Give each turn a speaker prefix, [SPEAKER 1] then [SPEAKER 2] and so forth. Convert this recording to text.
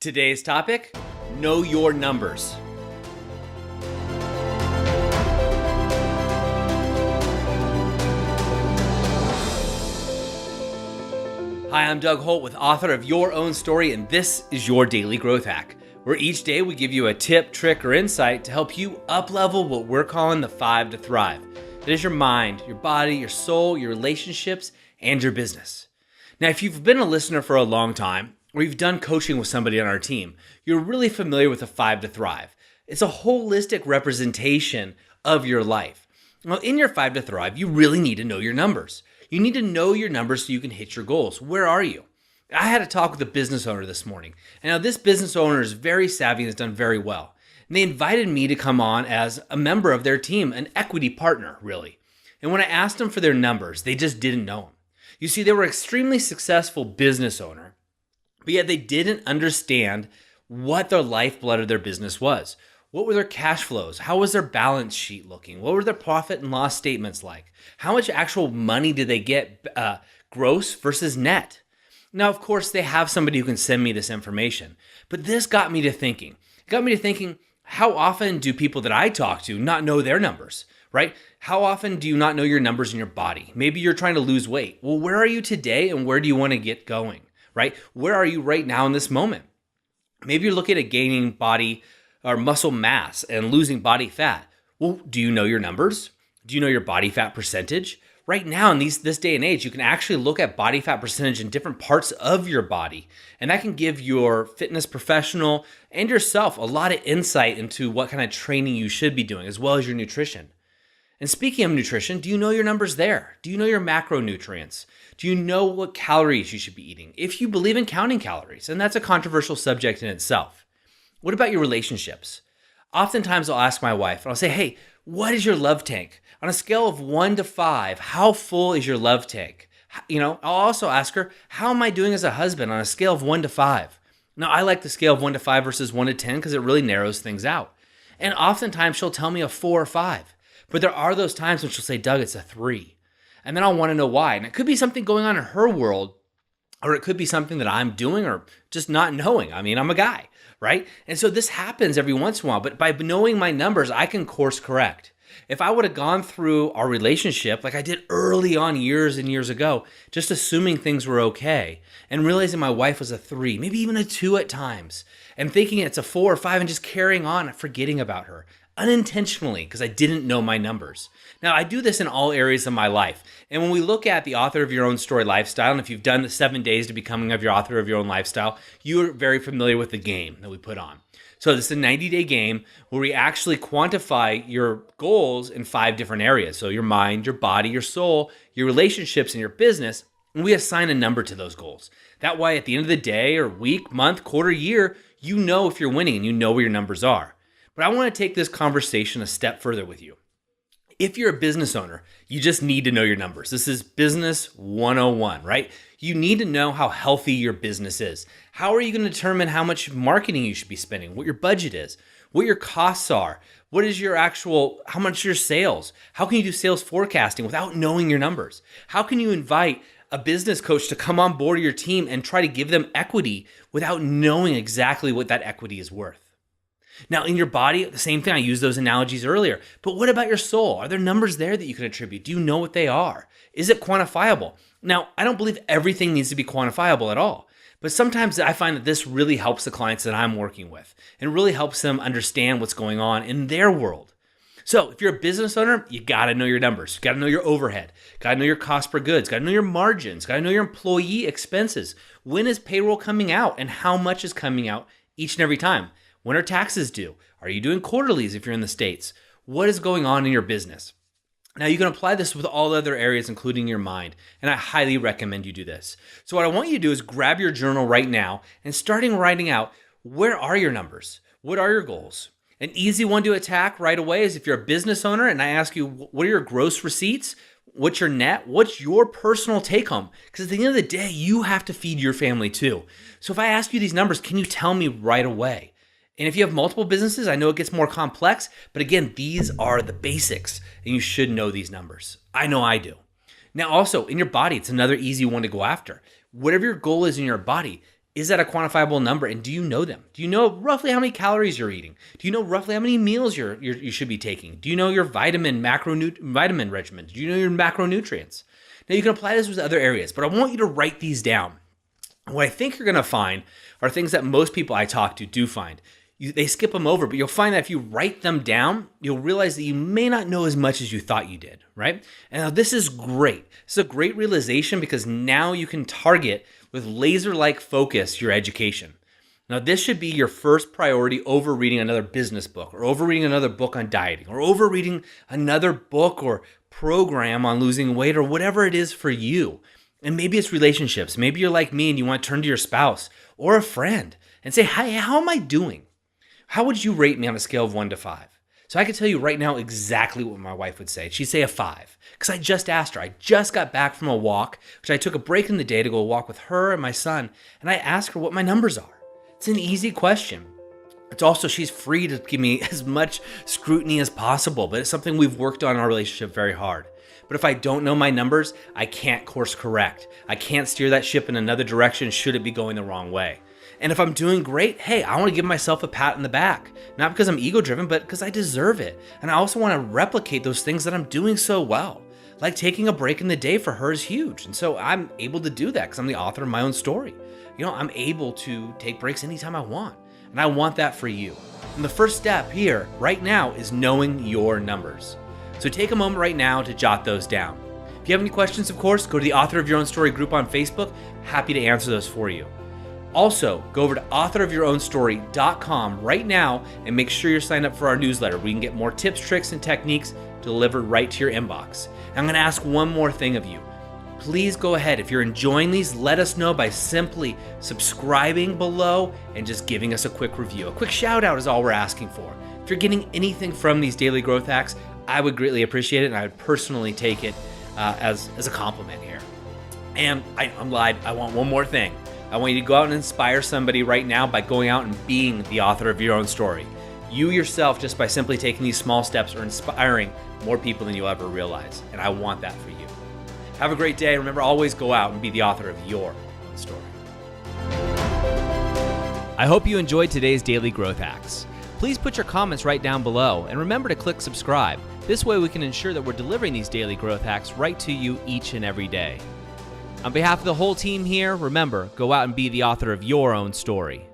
[SPEAKER 1] Today's topic, know your numbers. Hi, I'm Doug Holt, author of Your Own Story, and this is your Daily Growth Hack, where each day we give you a tip, trick, or insight to help you up-level what we're calling the 5 to thrive. It is your mind, your body, your soul, your relationships, and your business. Now, if you've been a listener for a long time, or you've done coaching with somebody on our team, you're really familiar with the 5 to thrive. It's a holistic representation of your life. Now, in your 5 to thrive, you really need to know your numbers. You need to know your numbers so you can hit your goals. Where are you? I had a talk with a business owner this morning. And now this business owner is very savvy and has done very well. And they invited me to come on as a member of their team, an equity partner, really. And when I asked them for their numbers, they just didn't know them. You see, they were an extremely successful business owner, but yet they didn't understand what the lifeblood of their business was. What were their cash flows? How was their balance sheet looking? What were their profit and loss statements like? How much actual money did they get gross versus net? Now, of course, they have somebody who can send me this information, but this got me to thinking. It got me to thinking, how often do people that I talk to not know their numbers, right? How often do you not know your numbers in your body? Maybe you're trying to lose weight. Well, where are you today and where do you want to get going, right? Where are you right now in this moment? Maybe you're looking at gaining body or muscle mass and losing body fat. Well, do you know your numbers? Do you know your body fat percentage? Right now in this day and age, you can actually look at body fat percentage in different parts of your body. And that can give your fitness professional and yourself a lot of insight into what kind of training you should be doing, as well as your nutrition. And speaking of nutrition, do you know your numbers there? Do you know your macronutrients? Do you know what calories you should be eating? If you believe in counting calories, and that's a controversial subject in itself. What about your relationships? Oftentimes I'll ask my wife and I'll say, hey, what is your love tank? On a scale of 1 to 5, how full is your love tank? I'll also ask her, how am I doing as a husband on a scale of 1 to 5? Now, I like the scale of 1 to 5 versus 1 to 10 because it really narrows things out. And oftentimes she'll tell me a 4 or 5. But there are those times when she'll say, Doug, it's a 3. And then I'll want to know why. And it could be something going on in her world, or it could be something that I'm doing or just not knowing. I mean, I'm a guy, right? And so this happens every once in a while. But by knowing my numbers, I can course correct. If I would have gone through our relationship like I did early on years and years ago, just assuming things were okay and realizing my wife was a 3, maybe even a 2 at times, and thinking it's a 4 or 5 and just carrying on, forgetting about her unintentionally because I didn't know my numbers. Now, I do this in all areas of my life. And when we look at the author of your own story lifestyle, and if you've done the 7 days to becoming of your author of your own lifestyle, you're very familiar with the game that we put on. So this is a 90-day game where we actually quantify your goals in 5 different areas. So your mind, your body, your soul, your relationships, and your business. And we assign a number to those goals. That way, at the end of the day or week, month, quarter, year, you know if you're winning and you know where your numbers are. But I want to take this conversation a step further with you. If you're a business owner, you just need to know your numbers. This is business 101, right? You need to know how healthy your business is. How are you going to determine how much marketing you should be spending, what your budget is, what your costs are, what is how much your sales? How can you do sales forecasting without knowing your numbers? How can you invite a business coach to come on board your team and try to give them equity without knowing exactly what that equity is worth? Now, in your body, the same thing. I used those analogies earlier. But what about your soul? Are there numbers there that you can attribute? Do you know what they are? Is it quantifiable? Now, I don't believe everything needs to be quantifiable at all. But sometimes I find that this really helps the clients that I'm working with and really helps them understand what's going on in their world. So if you're a business owner, you got to know your numbers. You got to know your overhead. Got to know your cost per goods. Got to know your margins. Got to know your employee expenses. When is payroll coming out and how much is coming out each and every time? When are taxes due? Are you doing quarterlies if you're in the States? What is going on in your business? Now, you can apply this with all other areas, including your mind, and I highly recommend you do this. So what I want you to do is grab your journal right now and starting writing out, where are your numbers? What are your goals? An easy one to attack right away is if you're a business owner and I ask you, what are your gross receipts? What's your net? What's your personal take home? Because at the end of the day, you have to feed your family too. So if I ask you these numbers, can you tell me right away? And if you have multiple businesses, I know it gets more complex, but again, these are the basics and you should know these numbers. I know I do. Now also in your body, it's another easy one to go after. Whatever your goal is in your body, Is that a quantifiable number? And do you know them? Do you know roughly how many calories you're eating? Do you know roughly how many meals you should be taking? Do you know your vitamin regimen? Do you know your macronutrients? Now you can apply this with other areas, but I want you to write these down. What I think you're going to find are things that most people I talk to do find. They skip them over, but you'll find that if you write them down, you'll realize that you may not know as much as you thought you did, right? And now this is great. This is a great realization because now you can target with laser-like focus your education. Now this should be your first priority over reading another business book or over reading another book on dieting or over reading another book or program on losing weight or whatever it is for you. And maybe it's relationships. Maybe you're like me and you want to turn to your spouse or a friend and say, "Hi, how am I doing? How would you rate me on a scale of 1 to 5? So I can tell you right now exactly what my wife would say. She'd say a 5 because I just asked her. I just got back from a walk, which I took a break in the day to go walk with her and my son, and I asked her what my numbers are. It's an easy question. It's also, she's free to give me as much scrutiny as possible, but it's something we've worked on in our relationship very hard. But if I don't know my numbers, I can't course correct. I can't steer that ship in another direction should it be going the wrong way. And if I'm doing great, hey, I want to give myself a pat in the back. Not because I'm ego-driven, but because I deserve it. And I also want to replicate those things that I'm doing so well. Like taking a break in the day for her is huge. And so I'm able to do that because I'm the author of my own story. I'm able to take breaks anytime I want. And I want that for you. And the first step here, right now, is knowing your numbers. So take a moment right now to jot those down. If you have any questions, of course, go to the Author of Your Own Story group on Facebook. Happy to answer those for you. Also, go over to authorofyourownstory.com right now and make sure you're signed up for our newsletter where you can get more tips, tricks, and techniques delivered right to your inbox. And I'm going to ask one more thing of you. Please go ahead. If you're enjoying these, let us know by simply subscribing below and just giving us a quick review. A quick shout out is all we're asking for. If you're getting anything from these daily growth hacks, I would greatly appreciate it, and I would personally take it as a compliment here. And I'm lied. I want one more thing. I want you to go out and inspire somebody right now by going out and being the author of your own story. You yourself, just by simply taking these small steps, are inspiring more people than you'll ever realize. And I want that for you. Have a great day. Remember, always go out and be the author of your own story. I hope you enjoyed today's Daily Growth Hacks. Please put your comments right down below and remember to click subscribe. This way we can ensure that we're delivering these daily growth hacks right to you each and every day. On behalf of the whole team here, remember, go out and be the author of your own story.